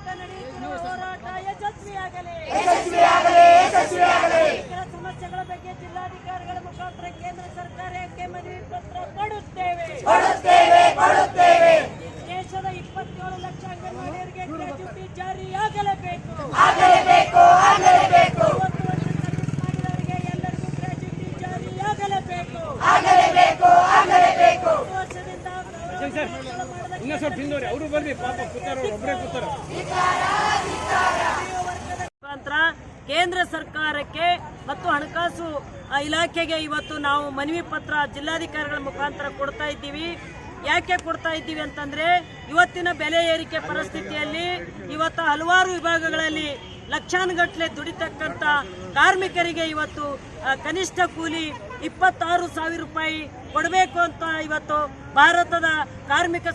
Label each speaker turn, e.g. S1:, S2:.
S1: ನಡೆಯುತ್ತಿರುವ ಹೋರಾಟ ಯಶಸ್ವಿಯಾಗಲಿ. ಸಮಸ್ಯೆಗಳ ಬಗ್ಗೆ ಜಿಲ್ಲಾಧಿಕಾರಿಗಳ ಮುಖಾಂತರ ಕೇಂದ್ರ ಸರ್ಕಾರಕ್ಕೆ ಮನವಿ ಪತ್ರ ಕೊಡುತ್ತೇವೆ. ದೇಶದ 27 ಲಕ್ಷ ಅಂಗನವಾಡಿಯರಿಗೆ ಗ್ರಾಚ್ಯುಟಿ ಜಾರಿಯಾಗಲೇಬೇಕು. 30 ವರ್ಷ ಸರ್ವಿಸ್ ಮಾಡಿದವರಿಗೆ ಎಲ್ಲರಿಗೂ ಗ್ರಾಚ್ಯುಟಿ ಜಾರಿಯಾಗಲೇಬೇಕು. 10 ವರ್ಷದಿಂದ ಕೇಂದ್ರ ಸರ್ಕಾರಕ್ಕೆ ಮತ್ತು ಹಣಕಾಸು ಇಲಾಖೆಗೆ ಇವತ್ತು ನಾವು ಮನವಿ ಪತ್ರ ಜಿಲ್ಲಾಧಿಕಾರಿಗಳ ಮುಖಾಂತರ ಕೊಡ್ತಾ ಇದ್ದೀವಿ. ಯಾಕೆ ಕೊಡ್ತಾ ಇದ್ದೀವಿ ಅಂತಂದ್ರೆ ಇವತ್ತಿನ ಬೆಲೆ ಏರಿಕೆ ಪರಿಸ್ಥಿತಿಯಲ್ಲಿ ಇವತ್ತು ಹಲವಾರು ವಿಭಾಗಗಳಲ್ಲಿ ಲಕ್ಷಾನುಗಟ್ಟಲೆ ದುಡಿತಕ್ಕಂಥ ಕಾರ್ಮಿಕರಿಗೆ ಇವತ್ತು ಕನಿಷ್ಠ ಕೂಲಿ 26,000 ರೂಪಾಯಿ ಕೊಡಬೇಕು ಅಂತ ಇವತ್ತು ಭಾರತದ ಕಾರ್ಮಿಕ